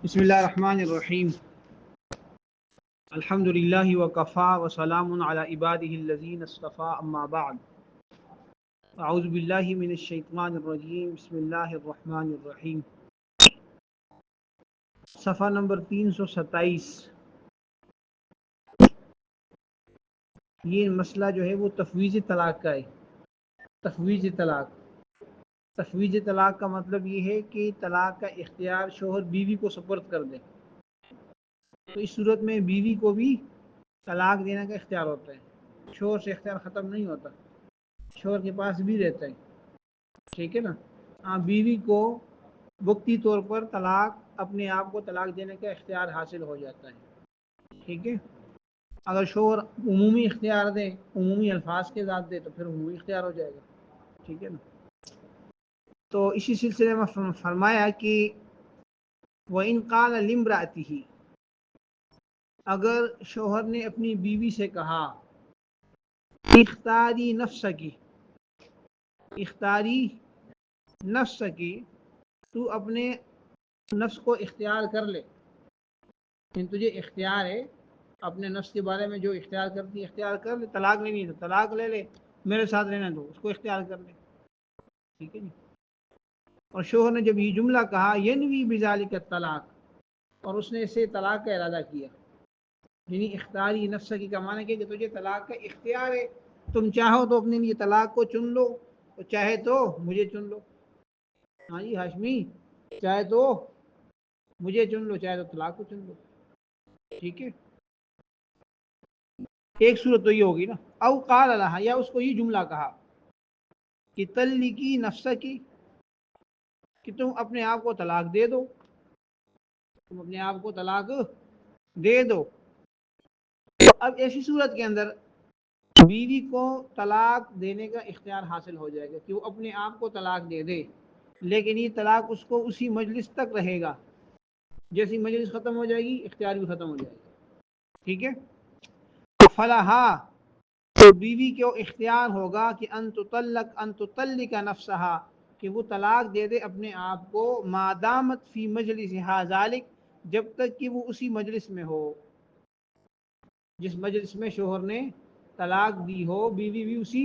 بسم اللہ الرحمن الرحیم الحمد للہ وکفا وسلام علی عبادہ الذین اصطفیٰ اما بعد اعوذ باللہ من الشیطان الرجیم بسم اللہ الرحمن الرحیم صفحہ نمبر 327۔ یہ مسئلہ جو ہے وہ تفویض طلاق کا ہے۔ تفویض طلاق کا مطلب یہ ہے کہ طلاق کا اختیار شوہر بیوی کو سپرد کر دے۔ تو اس صورت میں بیوی کو بھی طلاق دینے کا اختیار ہوتا ہے، شوہر سے اختیار ختم نہیں ہوتا، شوہر کے پاس بھی رہتا ہے، ٹھیک ہے نا۔ ہاں، بیوی کو وقتی طور پر اپنے آپ کو طلاق دینے کا اختیار حاصل ہو جاتا ہے، ٹھیک ہے۔ اگر شوہر عمومی اختیار دے، عمومی الفاظ کے ذات دے، تو پھر عمومی اختیار ہو جائے گا، ٹھیک ہے نا۔ تو اسی سلسلے میں فرمایا کہ وَإِنْ قَالَ لِامْرَأَتِهِ، اگر شوہر نے اپنی بیوی سے کہا اختاری نفس کی، تو اپنے نفس کو اختیار کر لے، تجھے اختیار ہے اپنے نفس کے بارے میں، جو اختیار کرتی اختیار کر لے، طلاق لینی تو طلاق لے لے، میرے ساتھ رہنا تو اس کو اختیار کر لے، ٹھیک ہے جی۔ اور شوہر نے جب یہ جملہ کہا ینوی بذالک الطلاق، اور اس نے اسے طلاق کا ارادہ کیا، یعنی اختیاری نفس کی کا معنی کہ تجھے طلاق کا اختیار ہے، تم چاہو تو اپنے لیے طلاق کو چن لو، اور چاہے تو مجھے چن لو۔ ہاں جی ہاشمی، چاہے تو مجھے چن لو، چاہے تو طلاق کو چن لو، ٹھیک ہے۔ ایک صورت تو یہ ہوگی نا، او قال لها، یا اس کو یہ جملہ کہا کہ طلقی نفس کی، کہ تم اپنے آپ کو طلاق دے دو، تم اپنے آپ کو طلاق دے دو۔ اب ایسی صورت کے اندر بیوی کو طلاق دینے کا اختیار حاصل ہو جائے گا کہ وہ اپنے آپ کو طلاق دے دے، لیکن یہ طلاق اس کو اسی مجلس تک رہے گا، جیسی مجلس ختم ہو جائے گی اختیار بھی ختم ہو جائے گا، ٹھیک ہے۔ فلاحا، تو بیوی کو اختیار ہوگا کہ ان تطلق نفسہا، کہ وہ طلاق دے دے اپنے آپ کو، ما دامت فی مجلسہا ذالک، جب تک کہ وہ اسی مجلس میں ہو، جس مجلس میں شوہر نے طلاق دی ہو، بیوی بھی اسی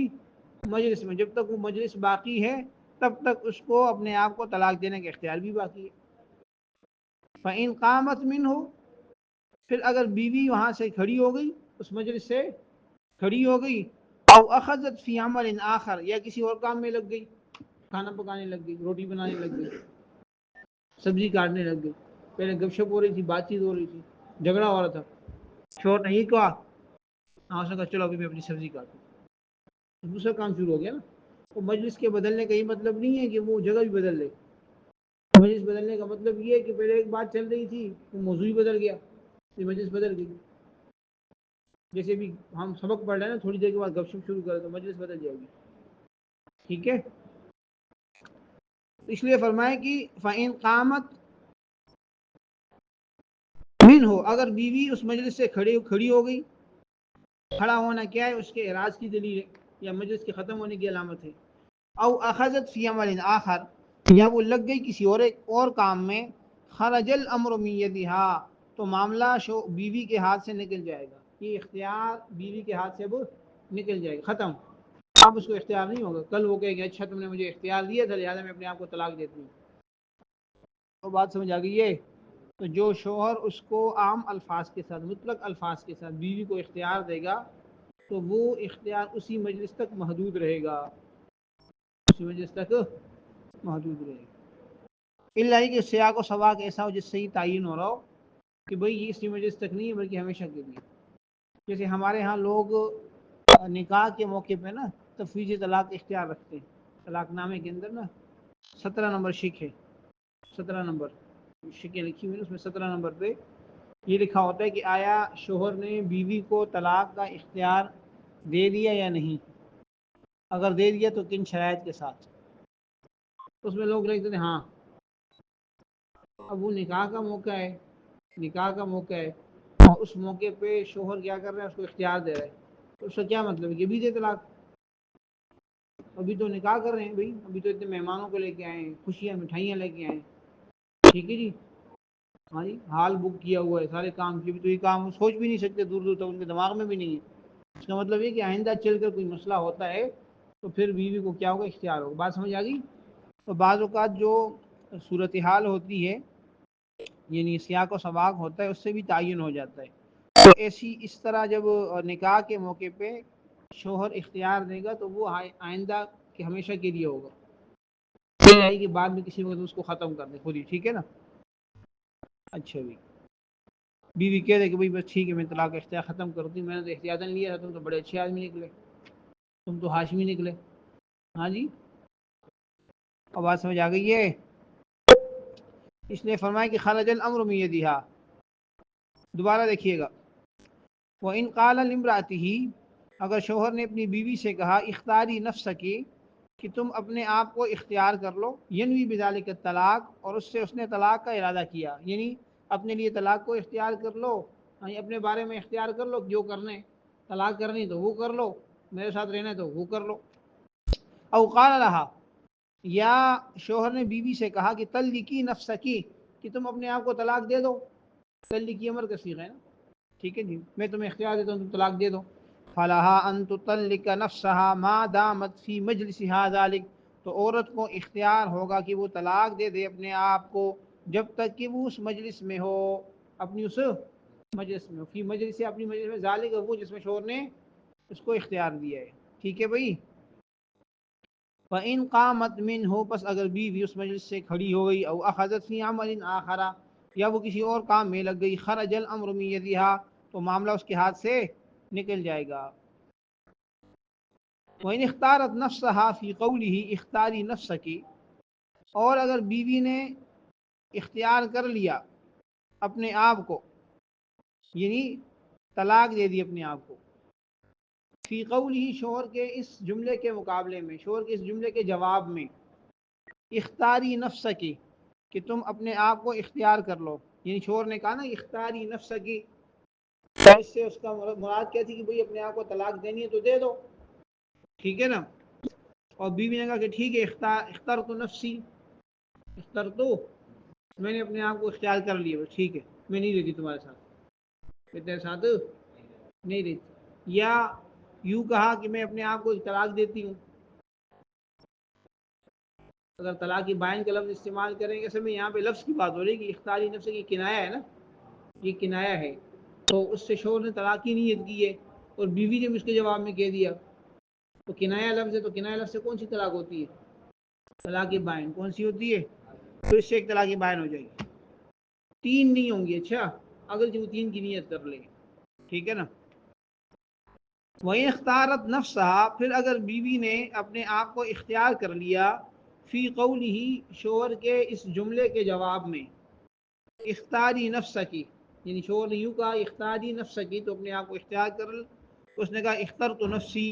مجلس میں، جب تک وہ مجلس باقی ہے تب تک اس کو اپنے آپ کو طلاق دینے کا اختیار بھی باقی ہے۔ فَإِنْ قَامَتْ مِنْهُ، پھر اگر بیوی وہاں سے کھڑی ہو گئی، اس مجلس سے کھڑی ہو گئی، او اخذت فی عمل آخر، یا کسی اور کام میں لگ گئی، کھانا پکانے لگ گئی، روٹی بنانے لگ گئی، سبزی کاٹنے لگ گئی، پہلے گپ شپ ہو رہی تھی، بات چیت ہو رہی تھی، جھگڑا ہو رہا تھا، شوہر نے یہ کہا، اس نے کہا چلو ابھی میں اپنی سبزی کاٹوں، دوسرا کام شروع ہو گیا نا۔ وہ مجلس کے بدلنے کا یہ مطلب نہیں ہے کہ وہ جگہ بھی بدل لے، مجلس بدلنے کا مطلب یہ ہے کہ پہلے ایک بات چل رہی تھی، وہ موضوع ہی بدل گیا، مجلس بدل گئی۔ جیسے بھی ہم سبق پڑھ رہے ہیں نا، تھوڑی دیر کے بعد گپ شپ شروع کریں تو مجلس بدل جائے گی، ٹھیک ہے۔ اس لیے فرمایا کہ فَإِنْ قَامَتْ مِنْهُ، اگر بیوی اس مجلس سے کھڑی ہو گئی، کھڑا ہونا کیا ہے؟ اس کے اعراض کی دلیل ہے، یا مجلس کے ختم ہونے کی علامت ہے۔ او اخذت فی عمل آخر، یا وہ لگ گئی کسی اور کام میں، خرج الامر من یدہا، تو معاملہ بیوی کے ہاتھ سے نکل جائے گا، یہ اختیار بیوی کے ہاتھ سے اب نکل جائے گا، ختم، اب اس کو اختیار نہیں ہوگا۔ کل وہ کہے گا اچھا تم نے مجھے اختیار دیا تھا لہٰذا میں اپنے آپ کو طلاق دیتی ہوں، تو بات سمجھ آ گئی ہے۔ تو جو شوہر اس کو عام الفاظ کے ساتھ، مطلق الفاظ کے ساتھ بیوی کو اختیار دے گا، تو وہ اختیار اسی مجلس تک محدود رہے گا، اسی مجلس تک محدود رہے گا، اللہ کہ سیاق و سواق ایسا ہو جس سے ہی تعین ہو رہا ہو کہ بھئی یہ اسی مجلس تک نہیں ہے بلکہ ہمیشہ کے لیے۔ جیسے ہمارے ہاں لوگ نکاح کے موقع پہ نا تفویض طلاق اختیار رکھتے ہیں، طلاق نامے کے اندر نا 17 نمبر شک ہے، 17 نمبر شکیں لکھی ہوئی، اس میں 17 نمبر پہ یہ لکھا ہوتا ہے کہ آیا شوہر نے بیوی کو طلاق کا اختیار دے دیا یا نہیں، اگر دے دیا تو کن شرائط کے ساتھ۔ اس میں لوگ لکھتے ہیں ہاں، اب وہ نکاح کا موقع ہے اور اس موقع پہ شوہر کیا کر رہا ہے؟ اس کو اختیار دے رہا ہے، تو اس کا کیا مطلب ہے کہ بھی دے طلاق؟ ابھی تو نکاح کر رہے ہیں بھائی، ابھی تو اتنے مہمانوں کو لے کے آئے ہیں، خوشیاں مٹھائیاں لے کے آئے ہیں، ٹھیک ہے جی۔ ہاں جی، حال بک کیا ہوا ہے، سارے کام کیے، تو یہ کام سوچ بھی نہیں سکتے، دور دور تک ان کے دماغ میں بھی نہیں ہے۔ اس کا مطلب یہ کہ آئندہ چل کر کوئی مسئلہ ہوتا ہے تو پھر بیوی کو کیا ہوگا، اختیار ہوگا۔ بات سمجھ آ گئی؟ تو بعض اوقات جو صورتحال ہوتی ہے، یعنی سیاق و سباق ہوتا ہے، اس سے بھی تعین ہو جاتا ہے۔ تو ایسی اس طرح جب نکاح کے موقع پہ شوہر اختیار دے گا تو وہ آئندہ کہ ہمیشہ کے لیے ہوگا، یہ ہے کہ بعد میں کسی وقت اس کو ختم کر دے خود ہی، ٹھیک ہے نا؟ اچھا بھی بیوی کہہ دے کہ بھائی بس ٹھیک ہے، میں طلاق اختیار ختم کر دی، میں نے تو احتیاطاً لیا تھا، تم تو بڑے اچھے آدمی نکلے، تم تو ہاشمی نکلے۔ ہاں جی، آواز سمجھ آ گئی ہے؟ اس نے فرمایا کہ خرج الامر من یدہا، دوبارہ دیکھیے گا، وَإِنْ قَالَ لِامْرَأَتِهِ، اگر شوہر نے اپنی بیوی سے کہا اختاری نفس کی، کہ تم اپنے آپ کو اختیار کر لو، ینوی بذالک الطلاق، اور اس نے طلاق کا ارادہ کیا، یعنی اپنے لیے طلاق کو اختیار کر لو، یعنی اپنے بارے میں اختیار کر لو، جو کرنے طلاق کرنی تو وہ کر لو، میرے ساتھ رہنا تو وہ کر لو۔ او قال لها، یا شوہر نے بیوی سے کہا کہ طلقی نفسکی، کہ تم اپنے آپ کو طلاق دے دو، طلقی امر کا صیغہ ہے نا، ٹھیک ہے جی، میں تمہیں اختیار دیتا ہوں، تم طلاق دے دو۔ فَلَهَا أَن تُطَلِّقَ نَفْسَهَا مَا دَامَتْ فِي مَجْلِسِهَا ذَلِكَ، تو عورت کو اختیار ہوگا کہ وہ طلاق دے دے اپنے آپ کو جب تک کہ وہ اس مجلس میں ہو، اپنی اس مجلس میں ہو، فی مجلس سے اپنی مجلس میں، ذالک وہ جس میں شوہر نے اس کو اختیار دیا ہے، ٹھیک ہے بھائی۔ فَإِنْ قَامَتْ مِنْهُ، پس اگر بیوی اس مجلس سے کھڑی ہو گئی، او اخذت فی عمل آخر، یا وہ کسی اور کام میں لگ گئی، خرج الامر من یدہا، تو معاملہ اس کے ہاتھ سے نکل جائے گا۔ وَإِنْ اخْتَارَتْ نَفْسَهَا فِي قَوْلِهِ اختاری نفسکی، اور اگر بیوی نے اختیار کر لیا اپنے آپ کو، یعنی طلاق دے دی اپنے آپ کو، فی قوله، شوہر کے اس جملے کے مقابلے میں، شوہر کے اس جملے کے جواب میں، اختاری نفس کی، کہ تم اپنے آپ کو اختیار کر لو، یعنی شوہر نے کہا نا اختاری نفس کی، تو اس سے اس کا مراد کیا تھی کہ بھئی اپنے آپ کو طلاق دینی ہے تو دے دو، ٹھیک ہے نا؟ اور بیوی نے کہا کہ ٹھیک ہے، اخترت نفسی، اخترت، میں نے اپنے آپ کو اختیار کر لیا، ٹھیک ہے، میں نہیں رہتی تمہارے ساتھ، میں تیرے ساتھ نہیں رہتی، یا یوں کہا کہ میں اپنے آپ کو طلاق دیتی ہوں۔ اگر طلاق بائن کا لفظ استعمال کریں گے، اصل میں یہاں پہ لفظ کی بات ہو رہی ہے کہ اختیاری نفس کی کنایا ہے نا، یہ کنایا ہے، تو اس سے شوہر نے طلاق کی نیت کی ہے اور بیوی نے اس کے جواب میں کہہ دیا، تو کنایا لفظ ہے، تو کنایا لفظ سے کون سی طلاق ہوتی ہے؟ طلاق بائن کون سی ہوتی ہے؟ تو اس سے ایک طلاق بائن ہو جائے گی، تین نہیں ہوں گی، اچھا، اگر جو تین کی نیت کر لے، ٹھیک ہے نا؟ وہیں اختارت نفسہا، پھر اگر بیوی نے اپنے آپ کو اختیار کر لیا، فی قولہ، شوہر کے اس جملے کے جواب میں، اختاری نفس کی، یعنی شوہر نے یوں کہا اختاری نفس کی، تو اپنے آپ کو اختیار کر، اس نے کہا اخترت نفسی،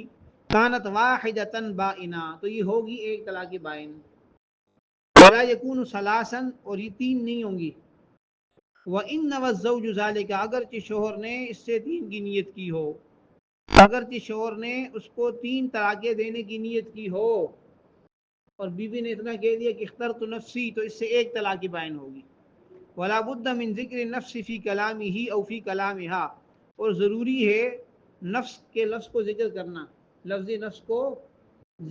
کانت واحدۃ بائنہ، تو یہ ہوگی ایک طلاق بائن، ولا یکون ثلاثا، اور یہ تین نہیں ہوں گی، وَإِنَّ وَالزَّوْجُ ذَلِكَ، اگرچہ شوہر نے اس سے تین کی نیت کی ہو، اگرچہ شوہر نے اس کو تین طلاقیں دینے کی نیت کی ہو، اور بیوی نے اتنا کہہ دیا کہ اخترت نفسی، تو اس سے ایک طلاق بائن ہوگی۔ ولا بد من ذکر النفس فی کلامہ او فی کلامہا، اور ضروری ہے نفس کے لفظ کو ذکر کرنا، لفظ نفس کو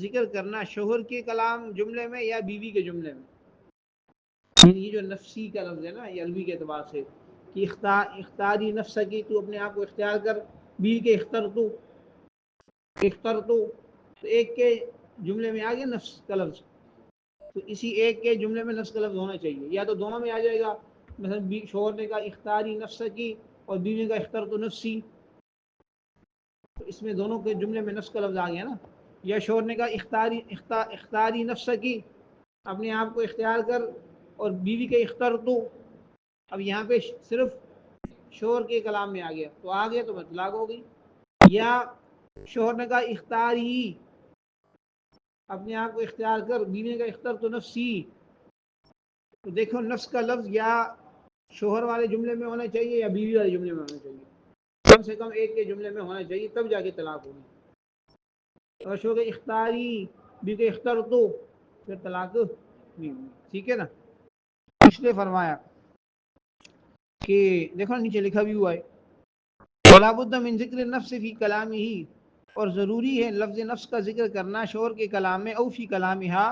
ذکر کرنا شوہر کے کلام جملے میں یا بیوی کے جملے میں، یہ جو نفسی کا لفظ ہے نا، یہ عربی کے اعتبار سے کہ اختاری نفس کی، تو اپنے آپ کو اختیار کر، بیوی کے اخترتو تو ایک کے جملے میں آ گیا نفس کا لفظ، تو اسی ایک کے جملے میں نفس کا لفظ ہونا چاہیے، یا تو دونوں میں آ جائے گا، مثلا شوہر نے کہا اختاری نفس کی اور بیوی نے کہا اخترت نفسی، تو اس میں دونوں کے جملے میں نفس کا لفظ آ گیا نا، یا شوہر نے کہا اختاری نفس کی، اپنے آپ کو اختیار کر، اور بیوی کے اخترتو، اب یہاں پہ صرف شوہر کے کلام میں آ گیا تو آ گیا تو طلاق ہو گئی، یا شوہر نے کہا اختاری، اپنے آپ کو اختیار کر، بیوی نے کہا اخترت نفسی، تو دیکھو نفس کا لفظ یا شوہر والے جملے میں ہونا چاہیے یا بیوی والے جملے میں ہونا چاہیے، کم سے کم ایک کے جملے میں ہونا چاہیے، تب جا کے طلاق ہوگی۔ اور شوہر کے اختاری، بیوی کے اخترتو، پھر طلاق نہیں ہوگی، ٹھیک ہے نا؟ اس نے فرمایا کہ دیکھو نیچے لکھا بھی ہوا ہے ولا بد من ذکر نفس فی کلامہ، اور ضروری ہے لفظ نفس کا ذکر کرنا شوہر کے کلام میں، او فی کلامہا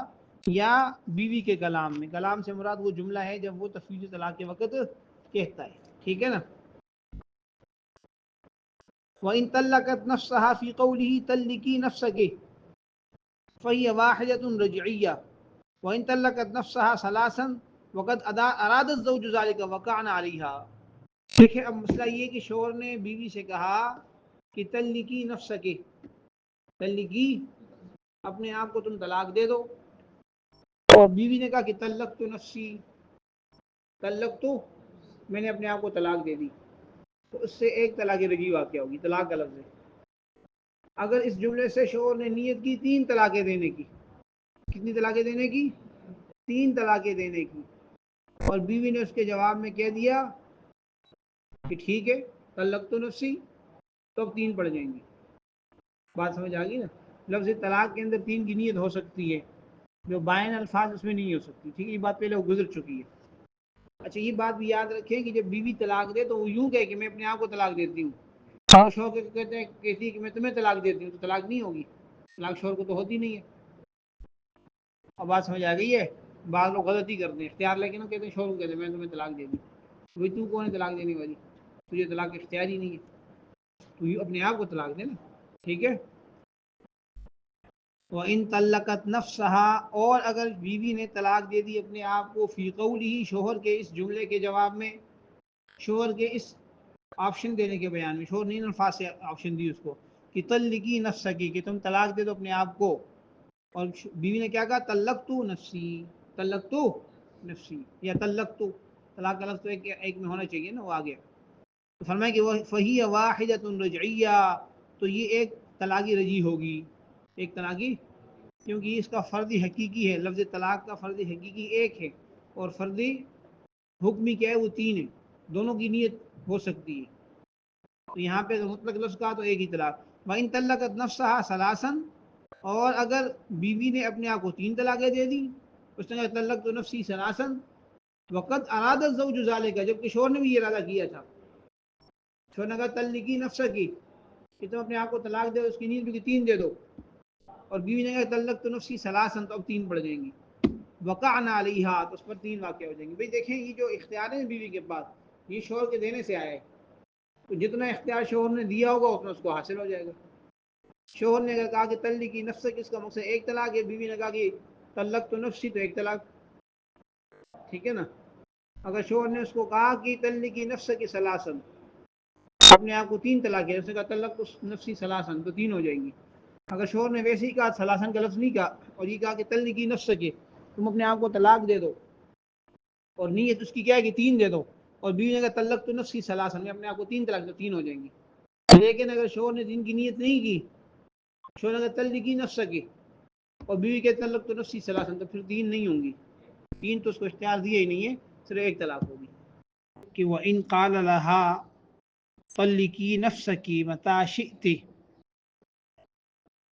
یا بیوی کے کلام میں. کلام سے مراد وہ جملہ ہے جب وہ تفویض طلاق کے وقت کہتا ہے. ٹھیک ہے نا. وَإِن طَلَّقَتْ نَفْسَهَا فِي قَوْلِهِ طَلِّقِي نَفْسَكِ فَهِيَ وَاحِدَةٌ رَجْعِيَّةٌ وَإِن طَلَّقَتْ نَفْسَهَا ثَلَاثًا وَقَدْ أَرَادَ الزَّوْجُ ذَلِكَ وَقَعْنَ عَلَيْهَا. دیکھیں اب مسئلہ یہ کہ شوہر نے بیوی سے کہا کہ طَلِّقِي نَفْسَكِ، طلقی اپنے آپ کو تم طلاق دے دو، اور بیوی نے کہا کہ طلقت نفسی، طلق تو میں نے اپنے آپ کو طلاق دے دی، تو اس سے ایک طلاق رجعی واقع ہوگی. طلاق کا لفظ ہے. اگر اس جملے سے شوہر نے نیت کی 3 طلاقیں دینے کی، کتنی طلاقیں دینے کی؟ 3 طلاقیں دینے کی، اور بیوی نے اس کے جواب میں کہہ دیا کہ ٹھیک ہے طلقت نفسی، تو اب 3 پڑ جائیں گی. بات سمجھ آ گئی نا. لفظ طلاق کے اندر 3 کی نیت ہو سکتی ہے، جو بائن الفاظ اس میں نہیں ہو سکتی. ٹھیک ہے، یہ بات پہلے وہ گزر چکی ہے. اچھا یہ بات بھی یاد رکھیں کہ جب بیوی طلاق دے تو وہ یوں کہے کہ میں اپنے آپ کو طلاق دیتی ہوں. شوہر کہتے ہیں کہتی ہے کہ میں تمہیں طلاق دیتی ہوں، تو طلاق نہیں ہوگی. طلاق شوہر کو تو ہوتی نہیں ہے. اب بات سمجھ آ گئی ہے. بعض لوگ غلطی کرتے ہیں، اختیار لے کے نا کہتے ہیں شوہر کو کہتے ہیں میں تمہیں طلاق دے دوں. بھائی تو کون ہے طلاق دینے والی؟ تجھے طلاق اختیار ہی نہیں ہے، تو اپنے آپ کو طلاق دے نا. ٹھیک ہے. وَإِن طَلَّقَتْ نَفْسَهَا، اور اگر بیوی نے طلاق دے دی اپنے آپ کو، فی قوله، شوہر کے اس جملے کے جواب میں، شوہر کے اس آپشن دینے کے بیان میں، شوہر نے ان الفاظ سے آپشن دی اس کو کہ طلقی نفسکی، کہ تم طلاق دے دو اپنے آپ کو، اور بیوی نے کیا کہا؟ طلقت نفسی، طلقت نفسی یا طلقت. طلاق کا لفظ تو ایک میں ہونا چاہیے نا، وہ آ گیا. تو فرمایا کہ فَهِيَ وَاحِدَةٌ رَجْعِيَّةٌ، تو یہ ایک طلاق رجعی ہوگی، ایک طلاق، کیونکہ اس کا فرض حقیقی ہے. لفظ طلاق کا فرض حقیقی ایک ہے، اور فرض حکمی کیا ہے؟ وہ 3 ہے. دونوں کی نیت ہو سکتی ہے. تو یہاں پہ مطلق لفظ کا تو ایک ہی طلاق. وَإِن طَلَّقَتْ نَفْسَهَا ثَلَاثًا، اور اگر بیوی نے اپنے آپ کو 3 طلاقیں دے دی، اس نے کہا طلقت نفسی ثلاثاً وقد اراد الزوج ذلك، جبکہ شوہر نے بھی یہ ارادہ کیا تھا. شوہر نے کہا طلقی نفسکی، کہ تم اپنے آپ کو طلاق دے دو، اس کی نیت بھی کہ 3 دے دو، اور بیوی نے کہا طلقت نفسی ثلاثاً، تو اب 3 پڑ جائیں گی. وقعنا علیہا، تو اس پر 3 واقع ہو جائیں گے. بھئی دیکھیں یہ جو اختیار ہے بیوی کے پاس، یہ شوہر کے دینے سے آیا ہے، تو جتنا اختیار شوہر نے دیا ہوگا اتنا اس کو حاصل ہو جائے گا. شوہر نے اگر کہا کہ طلقی نفسک، اس کا مقصد ایک طلاق ہے، بیوی نے کہا کہ طلقت نفسی، تو ایک طلاق. ٹھیک ہے نا. اگر شوہر نے اس کو کہا کہ طلقی نفسک ثلاثاً، اپنے آپ کو 3 طلاق ہے، اس نے کہا طلقت نفسی ثلاثاً، تو 3 ہو جائیں گی. اگر شوہر نے ویسے ہی کہا، ثلاثاً کا لفظ نہیں کہا، اور یہ کہا کہ طلقی نفسک، تم اپنے آپ کو طلاق دے دو، اور نیت اس کی کیا ہے کہ 3 دے دو، اور بیوی نے کہا طلقت نفسی ثلاثاً، میں اپنے آپ کو 3 طلاق، تو 3 ہو جائیں گی. لیکن اگر شوہر نے دین کی نیت نہیں کی، شوہر نے کہا طلقی نفسک، اور بیوی کے طلقت نفسی ثلاثاً، تو پھر 3 نہیں ہوں گی. 3 تو اس کو اختیار دیا ہی نہیں ہے، صرف ایک طلاق ہوگی. کہ وَإِن قَالَ لَهَا طَلِّقِي نَفْسَكِ مَتَىٰ شِئْتِ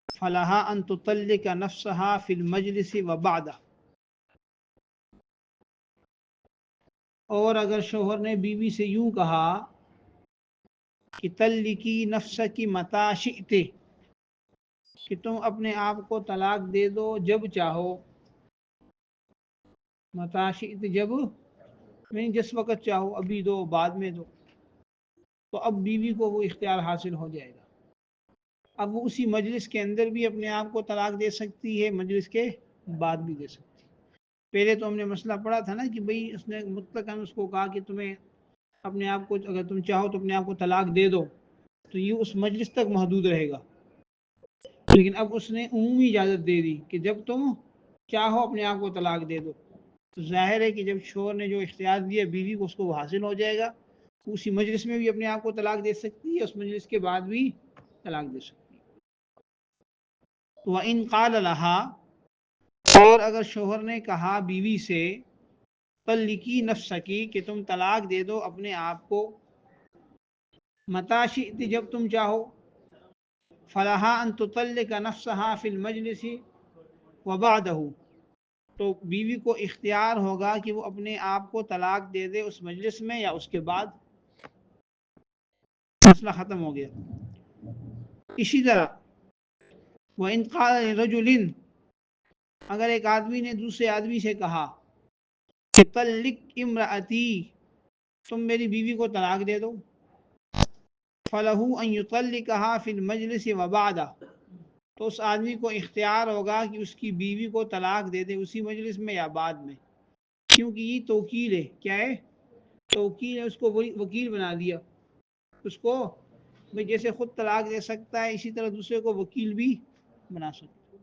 فَلَهَا أَن تُطَلِّقَ نَفْسَهَا فِي الْمَجْلِسِ وَبَعْدَهُ، اور اگر شوہر نے بیوی سے یوں کہا کہ طلقی نفسک متیٰ شئت، کہ تم اپنے آپ کو طلاق دے دو جب چاہو، متیٰ شئت جب، نہیں جس وقت چاہو، ابھی دو بعد میں دو، تو اب بیوی کو وہ اختیار حاصل ہو جائے گا. اب وہ اسی مجلس کے اندر بھی اپنے آپ کو طلاق دے سکتی ہے، مجلس کے بعد بھی دے سکتی ہے. پہلے تو ہم نے مسئلہ پڑھا تھا نا کہ بھئی اس نے مطلقاً اس کو کہا کہ تمہیں اپنے آپ کو، اگر تم چاہو تو اپنے آپ کو طلاق دے دو، تو یہ اس مجلس تک محدود رہے گا. لیکن اب اس نے عمومی اجازت دے دی کہ جب تم چاہو اپنے آپ کو طلاق دے دو، تو ظاہر ہے کہ جب شوہر نے جو اختیار دیا بیوی کو، اس کو حاصل ہو جائے گا. اسی مجلس میں بھی اپنے آپ کو طلاق دے سکتی ہے، اس مجلس کے بعد بھی طلاق دے سکتی ہے. وَإِن قَالَ لَهَا، اور اگر شوہر نے کہا بیوی سے طلقی نفسکی، کہ تم طلاق دے دو اپنے آپ کو، متیٰ شئت جب تم چاہو، فَلَهَا أَن تُطَلِّقَ نَفْسَهَا فِي الْمَجْلِسِ وَبَعْدَهُ، تو بیوی کو اختیار ہوگا کہ وہ اپنے آپ کو طلاق دے دے اس مجلس میں یا اس کے بعد. مسئلہ ختم ہو گیا. اسی طرح وَإِنْ قَالَ لِرَجُلٍ، اگر ایک آدمی نے دوسرے آدمی سے کہا کہ طلق امرأتی، تم میری بیوی کو طلاق دے دو، فَلَهُ أَن يُطَلِّقَهَا فِي الْمَجْلِسِ وَبَعْدَ، تو اس آدمی کو اختیار ہوگا کہ اس کی بیوی کو طلاق دے دے اسی مجلس میں یا بعد میں، کیونکہ یہ توکیل ہے. کیا ہے؟ توکیل ہے. اس کو وکیل بنا دیا. اس کو جیسے خود طلاق دے سکتا ہے اسی طرح دوسرے کو وکیل بھی بنا سکتا ہے.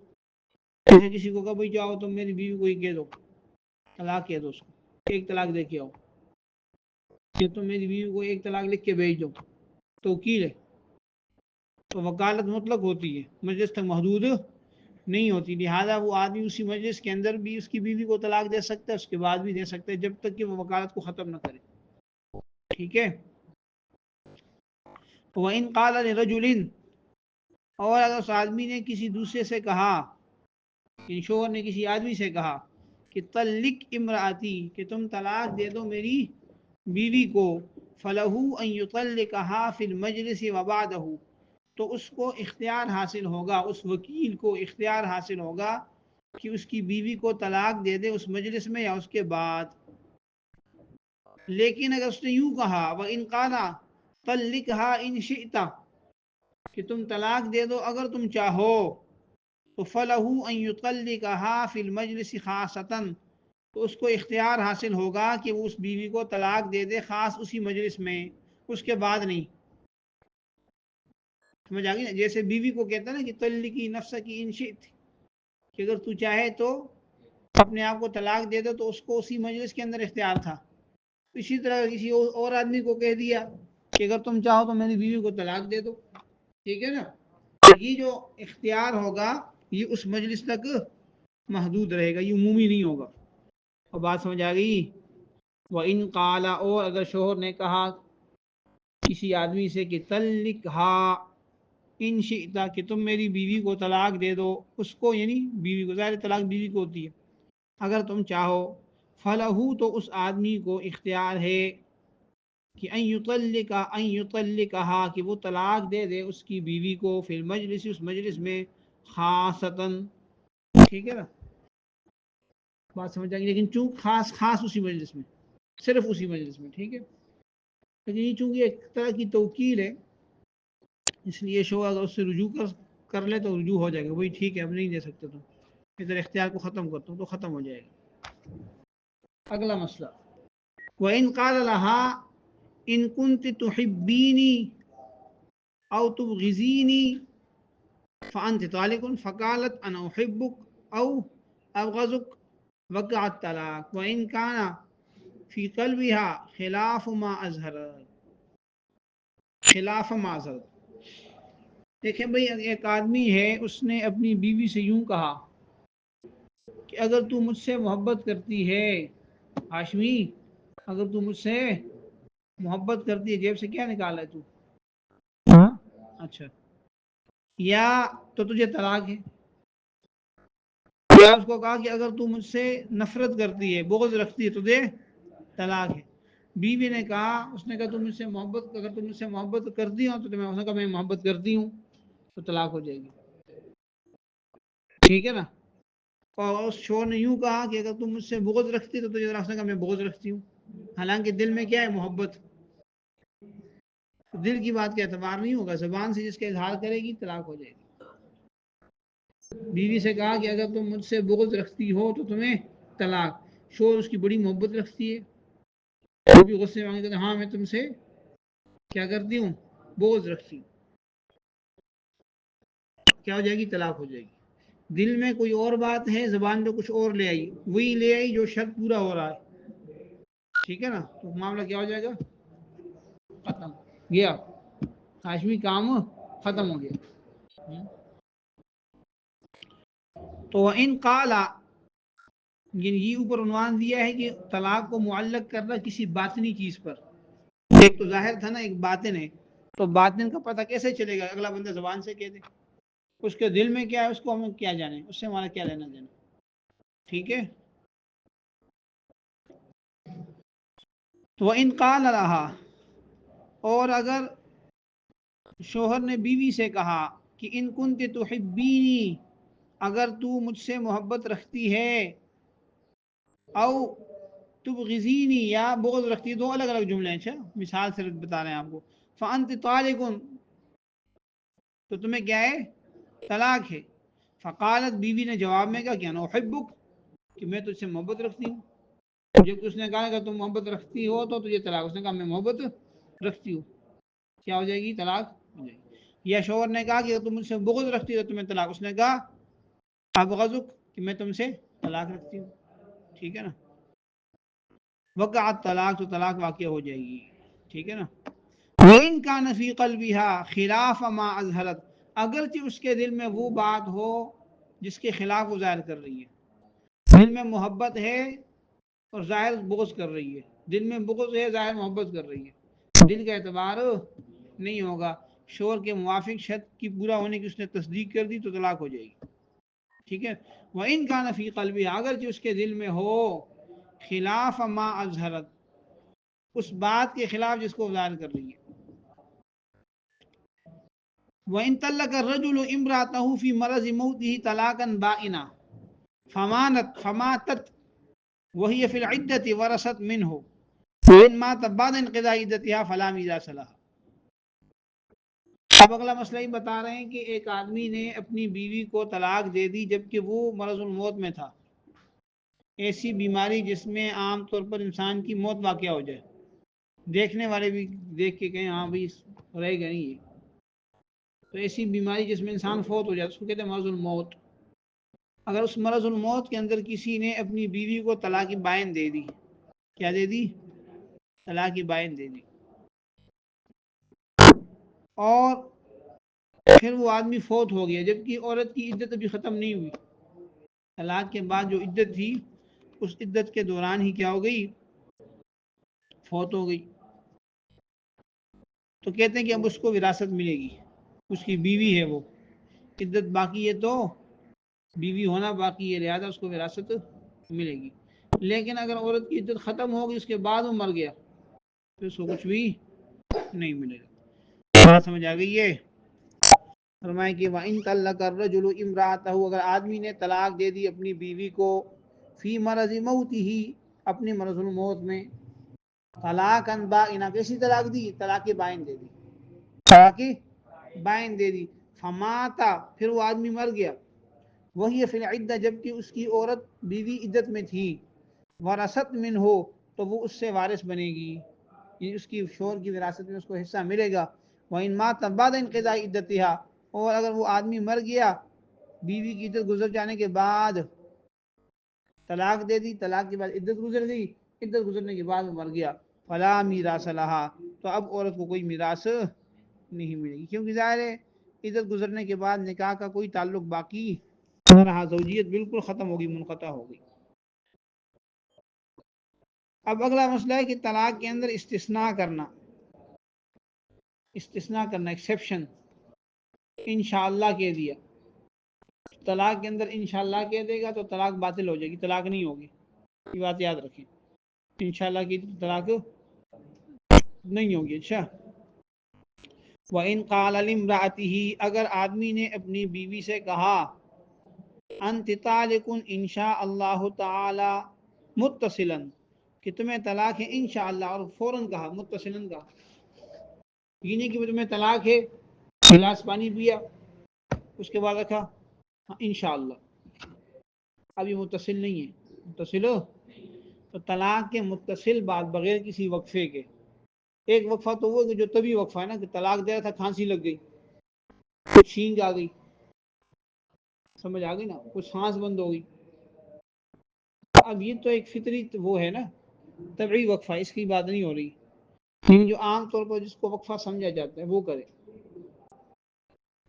جیسے کسی کو کہا بھائی جاؤ تم میری بیوی کو ہی کہہ دو، طلاق کہہ دو، اس کو ایک طلاق دے کے آؤ، کہ تم میری بیوی کو ایک طلاق لکھ کے بھیج دو. توکیل ہے. تو وکالت مطلق ہوتی ہے، مجلس تک محدود نہیں ہوتی. لہٰذا وہ آدمی اسی مجلس کے اندر بھی اس کی بیوی کو طلاق دے سکتا ہے، اس کے بعد بھی دے سکتا ہے، جب تک کہ وہ وکالت کو ختم نہ کرے. ٹھیک ہے. وَإِنْ قَالَ لِرَجُلٍ، اور اگر اس آدمی نے کسی دوسرے سے کہا، یعنی شوہر نے کسی آدمی سے کہا کہ طلق امراتی، کہ تم طلاق دے دو میری بیوی کو، فَلَهُ أَن يُطَلِّقَهَا فِي الْمَجْلِسِ وَبَعْدَهُ، تو اس کو اختیار حاصل ہوگا، اس وکیل کو اختیار حاصل ہوگا کہ اس کی بیوی کو طلاق دے دے اس مجلس میں یا اس کے بعد. لیکن اگر اس نے یوں کہا وَإِنْ قَالَ طَلِّقْهَا إِنْ شِئْتَ، کہ تم طلاق دے دو اگر تم چاہو، تو فَلَهُ أَن يُطَلِّقَهَا فِي الْمَجْلِسِ خَاصَةً، تو اس کو اختیار حاصل ہوگا کہ وہ اس بیوی کو طلاق دے دے خاص اسی مجلس میں، اس کے بعد نہیں. سمجھ آ گئی نا؟ جیسے بیوی کو کہتا ہے نا کہ طلقی نفسکی ان شئت، کہ اگر تو چاہے تو اپنے آپ کو طلاق دے دو، تو اس کو اسی مجلس کے اندر اختیار تھا. اسی طرح کسی اور آدمی کو کہہ دیا کہ اگر تم چاہو تو میری بیوی کو طلاق دے دو. ٹھیک ہے نا؟ یہ جو اختیار ہوگا یہ اس مجلس تک محدود رہے گا، یہ عمومی نہیں ہوگا. اور بات سمجھ آ گئی؟ وَإِنْ قَالَ، اور اگر شوہر نے کہا کسی آدمی سے کہ طلقھا ان شئت، کہ تم میری بیوی کو طلاق دے دو، اس کو یعنی بیوی کو، ظاہر طلاق بیوی کو ہوتی ہے، اگر تم چاہو، فَلَهُ، تو اس آدمی کو اختیار ہے کہ ان یطلقها، کہ وہ طلاق دے دے اس کی بیوی کو، فی المجلس، اس مجلس میں، خاصتاً. ٹھیک ہے نا؟ بات سمجھ آ گئی. لیکن چونکہ خاص اسی مجلس میں، صرف اسی مجلس میں. ٹھیک ہے. لیکن یہ چونکہ ایک طرح کی توکیل ہے، اس لیے شوہر اگر اس سے رجوع کر لے تو رجوع ہو جائے گا. وہی ٹھیک ہے، اب نہیں دے سکتے تم، ادھر اختیار کو ختم کرتا ہوں، تو ختم ہو جائے گا. اگلا مسئلہ، وَإِنْ قَالَ لَهَا إِن كُنْتِ تُحِبِّينِي أَوْ تُبْغِضِينِي فَأَنْتِ طَالِقٌ، فَقَالَتْ أَنَا أُحِبُّكَ أَوْ أَبْغَضُكَ، وَقَعَ الطَّلَاقُ. وَإِنْ كَانَ فِي قَلْبِهَا خِلَافُ مَا أَظْهَرَتْ. دیکھیں بھائی، ایک آدمی ہے، اس نے اپنی بیوی سے یوں کہا کہ اگر تو مجھ سے محبت کرتی ہے ہاشمی، اگر تو مجھ سے محبت کرتی ہے، جیب سے کیا نکالا ہے تو؟ ہاں اچھا. یا تو تجھے طلاق ہے. یا اس کو کہا کہ اگر تو مجھ سے نفرت کرتی ہے، بغض رکھتی ہے، تو تجھے طلاق ہے. بیوی نے کہا، اس نے کہا تم مجھ سے محبت، اگر تم مجھ سے محبت کرتی ہو، تو میں، اس نے کہا میں محبت کرتی ہوں، تو طلاق ہو جائے گی. ٹھیک ہے نا؟ اور اس شوہر نے یوں کہا کہ اگر تم مجھ سے بغض رکھتی تو تجھے، اس نے کہا میں بغض رکھتی ہوں، حالانکہ دل میں کیا ہے؟ محبت. دل کی بات کا اعتبار نہیں ہوگا، زبان سے جس کا اظہار کرے گی طلاق ہو جائے گی. بیوی سے کہا کہ اگر تم مجھ سے بغض رکھتی ہو تو تمہیں طلاق. شوہر اس کی بڑی محبت رکھتی ہے، وہ بھی غصے میں کہتے ہیں ہاں میں تم سے کیا کرتی ہوں؟ بغض رکھتی ہوں. کیا ہو جائے گی؟ طلاق ہو جائے گی. دل میں کوئی اور بات ہے، زبان پہ کچھ اور لے آئی، وہی لے آئی جو شرط پورا ہو رہا ہے. ٹھیک ہے نا؟ تو معاملہ کیا ہو جائے گا؟ ختم گیا، ہاشمی کام ختم ہو گیا. تو ان قالا، یعنی یہ اوپر عنوان دیا ہے کہ طلاق کو معلق کرنا کسی باطنی چیز پر. ایک تو ظاہر تھا نا، ایک باطن ہے. تو باطن کا پتہ کیسے چلے گا؟ اگلا بندہ زبان سے کہہ دے. اس کے دل میں کیا ہے اس کو ہمیں کیا جانے، اس سے ہمارا کیا لینا دینا. ٹھیک ہے. تو ان قال رہا، اور اگر شوہر نے بیوی سے کہا کہ ان کنت تحبینی، اگر تو مجھ سے محبت رکھتی ہے، او تبغضینی، یا بغض رکھتی ہے، دو الگ الگ جملے ہیں، اچھا مثال سے بتا رہے ہیں آپ کو، فانت طالق، تو تمہیں کیا ہے، طلاق ہے، فقالت، بیوی نے جواب میں کہا کہ انا احبک، کہ میں تجھ سے محبت رکھتی ہوں، جب اس نے کہا کہ تم محبت رکھتی ہو تو تجھے طلاق، اس نے کہا میں محبت رکھتی ہوں، کیا ہو جائے گی، طلاق ہو جائے گی۔ یا شوہر نے کہا کہ تم مجھ سے بغض رکھتی ہو تو تمہیں طلاق، اس نے کہا ابغضک، کہ میں تم سے طلاق رکھتی ہوں، ٹھیک ہے نا، وقعت طلاق، تو طلاق واقع ہو جائے گی، ٹھیک ہے نا۔ وَإِن كَانَ فِي قَلْبِهَا خِلَافَ مَا أَظْهَرَتْ، اگرچہ اس کے دل میں وہ بات ہو جس کے خلاف وہ ظاہر کر رہی ہے، دل میں محبت ہے اور ظاہر بغض کر رہی ہے، دل میں بغض ہے، ظاہر محبت کر رہی ہے، دل کا اعتبار نہیں ہوگا، شوہر کے موافق شرط کی پورا ہونے کی اس نے تصدیق کر دی تو طلاق ہو جائے گی، ٹھیک ہے۔ وَإِن كَانَ فِي قَلْبِهَا، اگرچہ اس کے دل میں ہو خلاف ما اظہرت، اس بات کے خلاف جس کو ظاہر کر رہی ہے، وَإِن طَلَّقَ الرَّجُلُ امْرَأَتَهُ فِي مَرَضِ مَوْتِهِ طَلَاقًا بَائِنًا فَمَاتَتْ وَهِيَ فِي الْعِدَّةِ وَرَثَتْ مِنْهُ وَإِن مَاتَ بَعْدَ انقضاء عِدَّتِهَا فَلَا مِيرَاثَ لَهَا۔ اب اگلا مسئلہ یہ بتا رہے ہیں کہ ایک آدمی نے اپنی بیوی کو طلاق دے دی جبکہ وہ مرض الموت میں تھا، ایسی بیماری جس میں عام طور پر انسان کی موت واقع ہو جائے، دیکھنے والے بھی دیکھ کے کہیں ہاں بھائی رہے گا نہیں یہ، تو ایسی بیماری جس میں انسان فوت ہو جائے اس کو کہتے ہیں مرض الموت۔ اگر اس مرض الموت کے اندر کسی نے اپنی بیوی کو طلاق بائن دے دی، کیا دے دی، طلاق بائن دے دی، اور پھر وہ آدمی فوت ہو گیا جبکہ عورت کی عدت ابھی ختم نہیں ہوئی، طلاق کے بعد جو عدت تھی اس عدت کے دوران ہی کیا ہو گئی، فوت ہو گئی، تو کہتے ہیں کہ اب اس کو وراثت ملے گی، اس کی بیوی ہے، وہ عدت باقی ہے تو بیوی ہونا باقی ہے، لہذا اس کو وراثت ملے گی، لیکن اگر عورت کی عدت ختم ہو گئی اس کے بعد وہ مر گیا تو اس کو کچھ بھی نہیں ملے گا، بات سمجھ آ گئی ہے۔ فرمائے کہ وَإِن طَلَّقَ الرَّجُلُ امْرَأَتَهُ، اگر آدمی نے طلاق دے دی اپنی بیوی کو، فی مرض موتہ، اپنے مرض الموت میں، طلاقاً بائنا، کیسی طلاق دی، طلاق بائن دے دی، طلاق بائن دے دی، فماتا، پھر وہ آدمی مر گیا، وہی فی العدہ، جبکہ اس کی عورت بیوی عدت میں تھی، ورثت من ہو، تو وہ اس سے وارث بنے گی، یعنی اس کی شوہر کی وراثت میں اس کو حصہ ملے گا۔ وَإِن مَاتَ بَعْدَ انقضاء عدتها، اور اگر وہ آدمی مر گیا بیوی کی عدت گزر جانے کے بعد، طلاق دے دی، طلاق کے بعد عدت گزر گئی، عدت گزرنے کے بعد وہ مر گیا، فلا میراث لها، تو اب عورت کو کوئی میراث نہیں ملے گی، کیونکہ ظاہر ہے عدت گزرنے کے بعد نکاح کا کوئی تعلق باقی نہ رہا، زوجیت بالکل ختم ہوگی، منقطع ہو گئی۔ اب اگلا مسئلہ ہے کہ طلاق کے اندر استثناء کرنا، ایکسیپشن، انشاءاللہ کہہ دیا، طلاق کے اندر انشاءاللہ کہہ دے گا تو طلاق باطل ہو جائے گی، طلاق نہیں ہوگی، یہ بات یاد رکھیں، انشاءاللہ کی طلاق نہیں ہوگی۔ اچھا، وَإِن قَالَ لِامْرَأَتِهِ، اگر آدمی نے اپنی بیوی سے کہا، انت طالق ان شاء اللہ تعالی متصلا، کہ تمہیں طلاق ہے انشاءاللہ، اور فوراً کہا، متصلاً کہا، یہ نہیں کہ تمہیں طلاق ہے، گلاس پانی پیا اس کے بعد رکھا انشاءاللہ، اب یہ متصل نہیں ہے، متصل ہو تو طلاق کے متصل بعد بغیر کسی وقفے کے، ایک وقفہ تو وہ جو طبی وقفہ ہے نا، کہ طلاق دے رہا تھا کھانسی لگ گئی، کچھ چھینک آ گئی، سمجھ آ گئی نا، کچھ سانس بند ہو گئی، اب یہ تو ایک فطری وہ ہے نا، طبعی وقفہ، اس کی بات نہیں ہو رہی، لیکن جو عام طور پر جس کو وقفہ سمجھا جاتا ہے وہ کرے،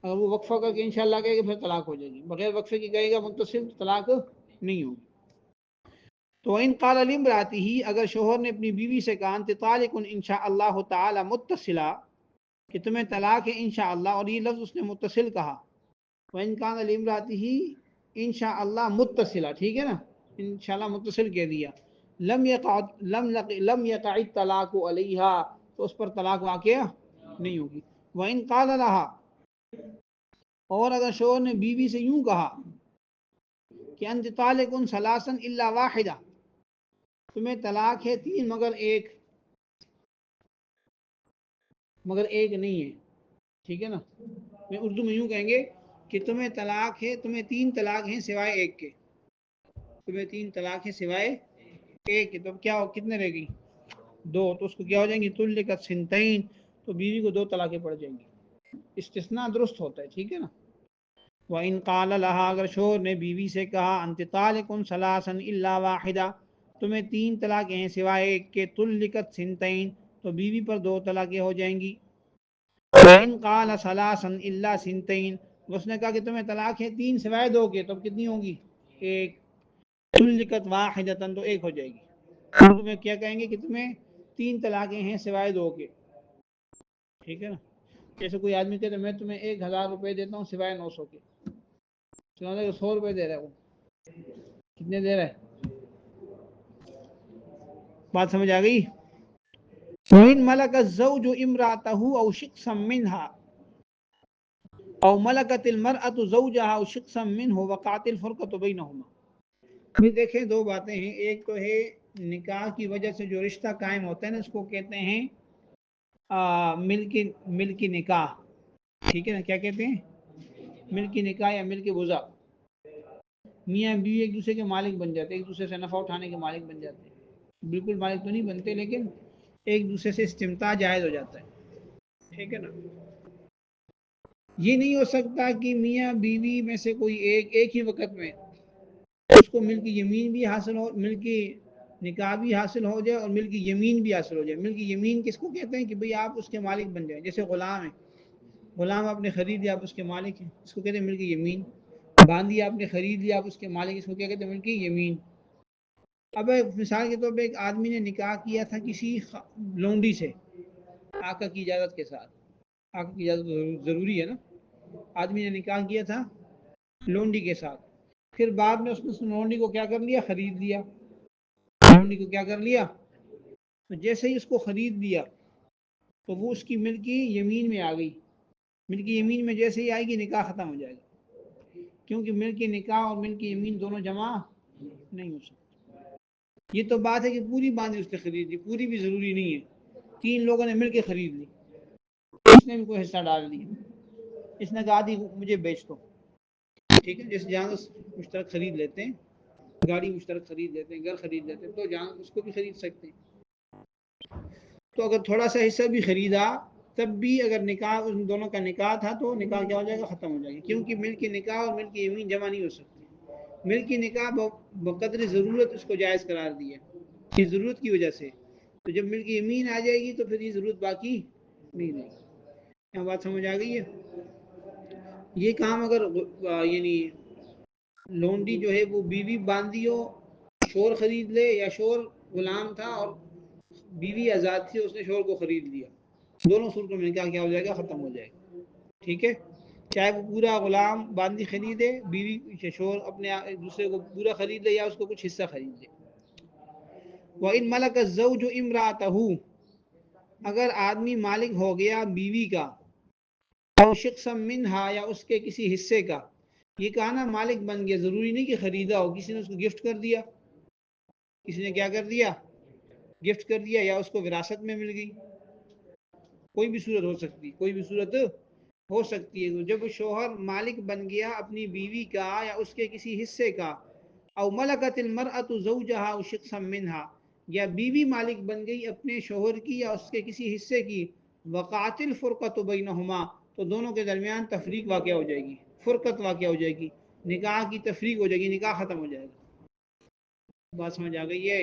اگر وہ وقفہ کر کے انشاءاللہ کہے گا پھر طلاق ہو جائے گی، بغیر وقفے کی کہے گا متصل، طلاق نہیں ہوگی۔ تو ان قال لامرأته، اگر شوہر نے اپنی بیوی سے کہا انت طالق ان شاء اللہ تعالی متصلا، کہ تمہیں طلاق ہے انشاءاللہ، اور یہ لفظ اس نے متصل کہا، وان کان لامرأته انشاء اللہ متصلا، ٹھیک ہے نا، انشاءاللہ متصل کہہ دیا، لم یقع الطلاق علیہا، تو اس پر طلاق واقع نہیں ہوگی۔ وَإِنْ قَالَ لَهَا، اور اگر شوہر نے بیوی سے یوں کہا کہ انت طالق ثلاثا الا واحدہ، تمہیں طلاق ہے تین مگر ایک نہیں ہے، ٹھیک ہے نا، میں اردو میں یوں کہیں گے کہ تمہیں طلاق ہے، تمہیں تین طلاق ہیں سوائے ایک کے، تمہیں تین طلاق ہیں سوائے ایک کے، تو اب کیا ہو، کتنے رہ گئی؟ دو، تو اس کو کیا ہو جائیں گی؟ طلقت سنتین، تو بیوی کو دو طلاقیں پڑ جائیں گی، استثناء درست ہوتا ہے، ٹھیک ہے نا۔ وَإِنْ قَالَ لَهَا، اگر شوہر نے بیوی سے کہا انت طالق ثلاثا الا واحدہ، تمہیں تین طلاقیں ہیں سوائے ایک کے، طلقت سنتین، تو بیوی پر دو طلاقیں ہو جائیں گی۔ وَإِنْ قَالَ ثلاثا الا سنتین، اس نے کہا کہ تمہیں طلاق ہے تین سوائے دو کے، تو اب کتنی ہوں گی؟ ایک، طلقت واحدۃ، تو ایک ہو جائے گی۔ اردو میں کیا کہیں گے کہ تمہیں تین طلاقیں ہیں سوائے دو کے، ٹھیک ہے نا۔ جیسے کوئی آدمی کہتے میں تمہیں 1000 روپے دیتا ہوں سوائے 900 کے، 100 روپے دے رہا ہے، وہ کتنے دے رہا ہے؟ بات سمجھ آ گئی؟ وَإِنْ مَلَكَ الزَّوْجُ امْرَأَتَهُ أَوْ شِقْصًا مِّنْهَا أَوْ مَلَكَتِ الْمَرْأَةُ زَوْجَهَا أَوْ شِقْصًا مِّنْهُ وَقَعَتِ الْفُرْقَةُ بَيْنَهُمَا۔ پھر دیکھیں دو باتیں ہیں، ایک تو ہے نکاح کی وجہ سے جو رشتہ قائم ہوتا ہے نا، اس کو کہتے ہیں ملکی نکاح، ٹھیک ہے نا، کیا کہتے ہیں؟ ملکی نکاح یا ملکی وضع۔ میاں بیوی ایک دوسرے کے مالک بن جاتے ہیں، ایک دوسرے سے نفع اٹھانے کے مالک بن جاتے ہیں، بالکل مالک تو نہیں بنتے لیکن ایک دوسرے سے استمتاع جائز ہو جاتا ہے، ٹھیک ہے نا۔ یہ نہیں ہو سکتا کہ میاں بیوی میں سے کوئی ایک ہی وقت میں اس کو ملکی یمین بھی حاصل ہو، ملکی نکاح بھی حاصل ہو جائے اور ملکی یمین بھی حاصل ہو جائے۔ ملکی یمین کس کو کہتے ہیں؟ کہ بھئی آپ اس کے مالک بن جائیں، جیسے غلام ہے، غلام آپ نے خرید لیا، آپ اس کے مالک ہیں، اس کو کہتے ہیں ملکی یمین۔ باندھی آپ نے خرید لیا، آپ اس کے مالک، اس کو کیا کہتے ہیں؟ ملکی یمین۔ اب مثال کے طور پہ ایک آدمی نے نکاح کیا تھا کسی لونڈی سے آقا کی اجازت کے ساتھ، آقا کی اجازت ضروری ہے نا، آدمی نے نکاح کیا تھا لونڈی کے ساتھ، پھر بعد میں اس نے لونڈی کو کیا کر لیا؟ خرید لیا، لونڈی کو کیا کر لیا؟ تو جیسے ہی اس کو خرید لیا تو وہ اس کی ملکی یمین میں آ گئی، ملکی یمین میں جیسے ہی آئے گی نکاح ختم ہو جائے گا، کیونکہ ملکی نکاح اور ملکی یمین دونوں جمع نہیں ہو سکتے۔ یہ تو بات ہے کہ پوری باندھی اس نے خرید لی، پوری بھی ضروری نہیں ہے، تین لوگوں نے مل کے خرید لی، اس نے بھی کوئی حصہ ڈال دیا، اس نے کہا آدھی مجھے بیچ دو، ٹھیک ہے، جیسے جہاں مشترک خرید لیتے ہیں، گاڑی مشترک خرید لیتے ہیں، گھر خرید لیتے ہیں، تو جہاں اس کو بھی خرید سکتے ہیں۔ تو اگر تھوڑا سا حصہ بھی خریدا تب بھی اگر نکاح ان دونوں کا نکاح تھا تو نکاح کیا ہو جائے گا؟ ختم ہو جائے گا، کیونکہ ملک کی نکاح اور ملک کی یمین جمع نہیں ہو سکتی۔ ملک کی نکاح بقدر ضرورت اس کو جائز قرار دیا ہے، یہ ضرورت کی وجہ سے، تو جب ملک کی یمین آ جائے گی تو پھر یہ ضرورت باقی نہیں رہے گی۔ کیا بات سمجھ آ گئی ہے؟ یہ کام اگر یعنی لونڈی جو ہے وہ بیوی باندھی ہو، شور خرید لے، یا شور غلام تھا اور بیوی آزاد تھی، اس نے شور کو خرید لیا، دونوں صورتوں میں نکاح کیا ہو جائے گا؟ ختم ہو جائے گا، ٹھیک ہے، چاہے وہ پورا غلام باندھی خریدے، بیوی شور اپنے دوسرے کو پورا خرید لے، یا اس کو کچھ حصہ خرید لے۔ وَإِنْ مَلَكَ الزَّوْجُ امْرَأَتَهُ، اگر آدمی مالک ہو گیا بیوی کا، او شخصا منہا، یا اس کے کسی حصے کا، یہ کہا نا مالک بن گیا، ضروری نہیں کہ خریدا ہو، کسی نے اس کو گفٹ کر دیا، کسی نے کیا کر دیا؟ گفٹ کر دیا، یا اس کو وراثت میں مل گئی، کوئی بھی صورت ہو سکتی، کوئی بھی صورت ہو سکتی ہے۔ جب شوہر مالک بن گیا اپنی بیوی کا یا اس کے کسی حصے کا، او ملکت المرأة زوجها او شخصا منها، یا بیوی مالک بن گئی اپنے شوہر کی یا اس کے کسی حصے کی، وقعت الفرقۃ بینہما، تو دونوں کے درمیان تفریق واقع ہو جائے گی، فرقت واقع ہو جائے گی، نکاح کی تفریق ہو جائے گی، نکاح ختم ہو جائے گا۔ بات سمجھ آ گئی ہے؟